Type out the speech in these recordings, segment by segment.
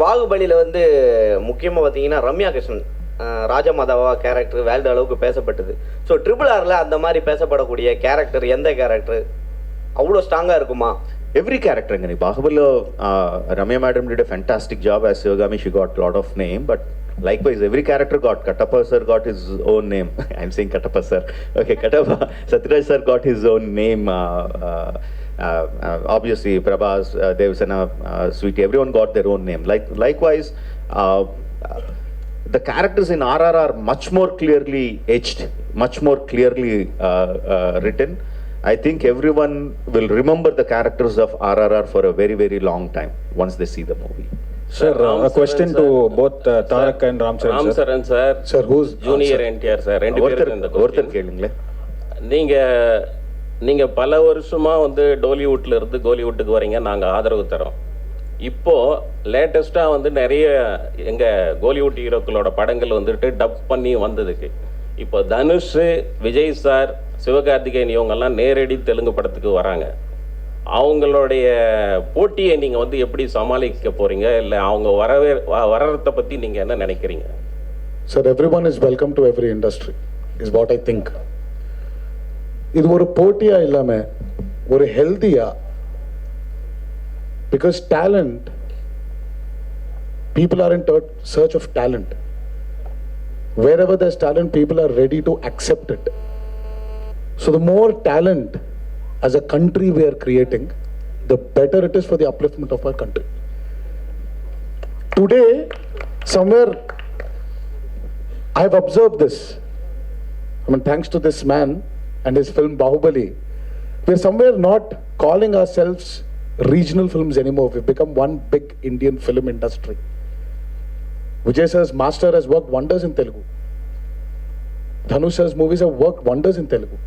பாகுபலியில் வந்து முக்கியமாக பார்த்தீங்கன்னா ரம்யா கிருஷ்ணன் ராஜமாதாவா கேரக்டர் வேல்டு அளவுக்கு பேசப்பட்டது. ஸோ RRRல அந்த மாதிரி பேசப்படக்கூடிய கேரக்டர் எந்த கேரக்டர் அவ்வளோ ஸ்ட்ராங்காக இருக்குமா? Every character in Bahubali, Ramya madam did a fantastic job as Shivagami. She got a lot of name, but likewise every character got. Kattappa sir got his own name. I'm saying Kattappa sir. Okay, Kattappa. Satyaraj sir got his own name. Obviously, Prabhas, Devsana, Sweetie, everyone got their own name. Likewise, the characters in RRR are much more clearly etched, much more clearly written. I think everyone will remember the characters of RRR for a very, very long time once they see the movie. Sir, a question to both Tarak and Ram Charan. Ram Charan sir. Sir, who's junior NTR sir? ரெண்டு பேரும் இந்த ஒருத்தர் கேளுங்களே. நீங்க பல வருஷமா வந்து டோலிவுட்ல இருந்து கோலிவுட்டுக்கு வரீங்க, நாங்க ஆதரவு தரோம். இப்போ லேட்டஸ்டா வந்து நிறைய எங்க கோலிவுட் ஹீரோக்களோட படங்கள் வந்துட்டு டப் பண்ணி வந்ததுக்கு இப்போ தனுஷ், விஜய் சார், சிவகார்த்திகேயன் இவங்கெல்லாம் நேரடி தெலுங்கு படத்துக்கு வராங்க. அவங்களுடைய போட்டியை நீங்க வந்து எப்படி சமாளிக்க போறீங்க, இல்லை அவங்க வர்றதை பத்தி நீங்க என்ன நினைக்கிறீங்க? Sir, everyone is welcome to every industry is what I think. இது ஒரு போட்டியா இல்லாம ஒரு ஹெல்தியா, because talent, people are in search of talent. Wherever there's talent, people are ready to accept it. So the more talent as a country we are creating, the better it is for the upliftment of our country. Today, somewhere, I've observed this. I mean, thanks to this man and his film Bahubali, we're somewhere not calling ourselves regional films anymore. We've become one big Indian film industry. Vijay sir's Master has worked wonders in Telugu. Dhanush sir's movies have worked wonders in Telugu.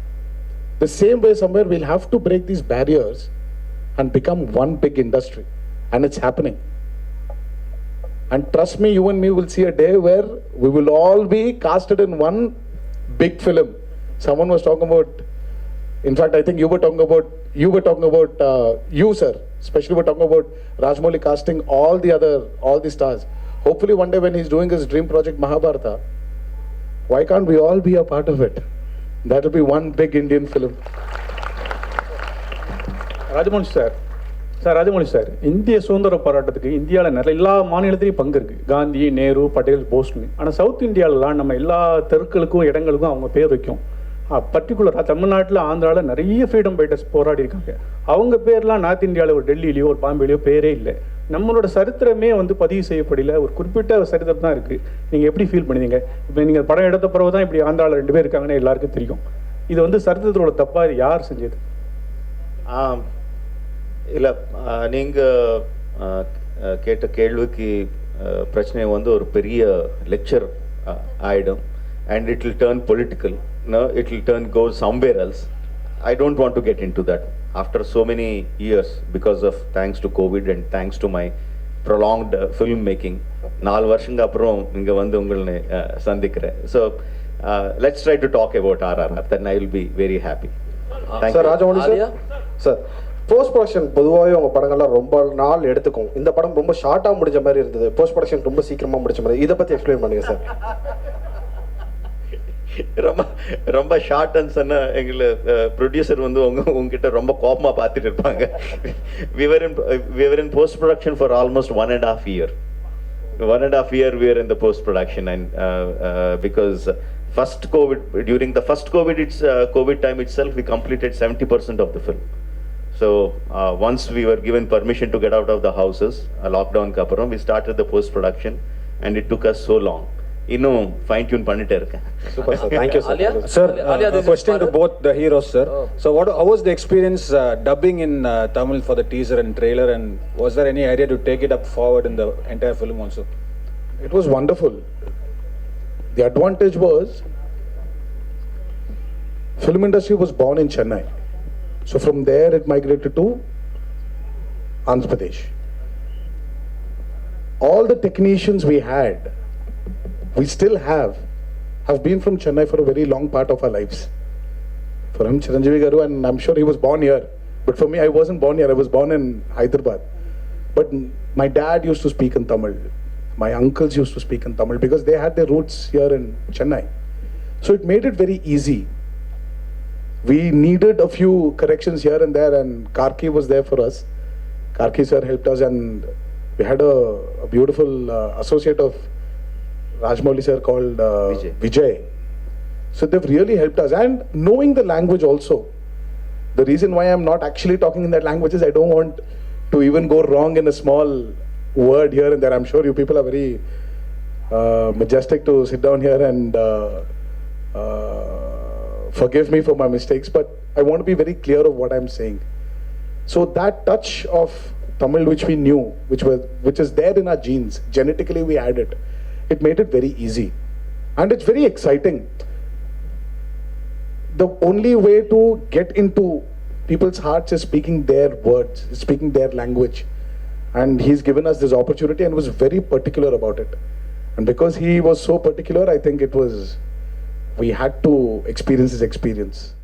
The same way, somewhere we'll have to break these barriers and become one big industry. And it's happening. And trust me, you and me will see a day where we will all be casted in one big film. Someone was talking about, in fact, I think you were talking about, you sir, especially were talking about Rajmouli casting all the stars. Hopefully one day when he's doing his dream project Mahabharata, why can't we all be a part of it? That will be one big Indian film. Rajamouli sir, இந்திய சுதந்திர போராட்டத்துக்கு இந்தியாவில் எல்லா மாநிலத்திலையும் பங்கு இருக்குது. காந்தி, நேரு, பட்டேல், போஸ்ட்னு. ஆனால் south இந்தியாவிலாம் நம்ம எல்லா தெருக்களுக்கும் இடங்களுக்கும் அவங்க பேர் வைக்கும். பர்டிகுலராக தமிழ்நாட்டில், ஆந்திராவில் நிறைய ஃப்ரீடம் ஃபைட்டர்ஸ் போராடி இருக்காங்க. அவங்க பேர்லாம் நார்த் இந்தியாவில் ஒரு டெல்லியிலையோ ஒரு பாம்பேலையோ பேரே இல்லை. நம்மளோட சரித்திரமே வந்து பதிவு செய்யப்படல, ஒரு குறிப்பிட்ட சரித்திரம் தான் இருக்குது. நீங்கள் எப்படி ஃபீல் பண்ணுவீங்க? இப்போ நீங்கள் படம் எடுத்த பிறகு தான் இப்படி ஆந்திராவில் 2 பேர் இருக்காங்கன்னு எல்லாருக்கும் தெரியும். இது வந்து சரித்திரத்தோட தப்பாக இது யார் செஞ்சது? இல்லை, நீங்கள் கேட்ட கேள்விக்கு பிரச்சனை வந்து ஒரு பெரிய லெக்சர் ஆகிடும். And it will turn political. No, it will go somewhere else. I don't want to get into that. After so many years, because of thanks to COVID and thanks to my prolonged film making, 4 வருஷங்க அப்புறம் இங்க வந்து உங்களை சந்திக்கிறேன். So let's try to talk about RRR. Then I will be very happy. Thank you. Rajamouli sir, post production பொதுவாகவே உங்கள் படங்கள்லாம் ரொம்ப நாள் எடுத்துக்கும். இந்த படம் ரொம்ப ஷார்ட்டாக முடிஞ்ச மாதிரி இருந்தது, போஸ்ட் ப்ரொடக்ஷன் ரொம்ப சீக்கிரமாக முடிச்ச மாதிரி. இதை பற்றி எக்ஸ்பிளைன் பண்ணுங்க சார். ரொம்ப ஷார்ட் அண்ட் சொன்ன எங்களை ப்ரொடியூசர் வந்து உங்ககிட்ட ரொம்ப கோபமா பார்த்துட்டு இருப்பாங்க. we were in post production for almost 1.5 years. 1.5 years we were in the post production, and because during the first COVID time itself, we completed 70% of the film. So once we were given permission to get out of the houses, lockdown ku appuram we started the post production, and it took us so long. இன்னும் fine tune பண்ணிட்டே இருக்கேன். Super sir, thank you sir. Sir, a question to both the heroes, sir. So how was the experience dubbing in Tamil for the teaser and trailer, and was there any idea to take it up forward in the entire film also? It was wonderful. The advantage was film industry was born in Chennai. So from there it migrated to Andhra Pradesh. All the technicians we still have been from Chennai for a very long part of our lives. For him, Chiranjeevi Garu, and I'm sure he was born here. But for me, I wasn't born here. I was born in Hyderabad. But My dad used to speak in Tamil. My uncles used to speak in Tamil because they had their roots here in Chennai. So it made it very easy. We needed a few corrections here and there, and Karki was there for us. Karki sir helped us, and we had a beautiful associate of Rajmouli sir called Vijay. So they've really helped us. And knowing the language also. The reason why I'm not actually talking in that language is I don't want to even go wrong in a small word here and there. I'm sure you people are very majestic to sit down here and forgive me for my mistakes, but I want to be very clear of what I'm saying. So that touch of Tamil which we knew, which is there in our genes, genetically we had it. It made it very easy. And it's very exciting. The only way to get into people's hearts is speaking their words, speaking their language. And he's given us this opportunity and was very particular about it. And because he was so particular, I think we had to experience his experience.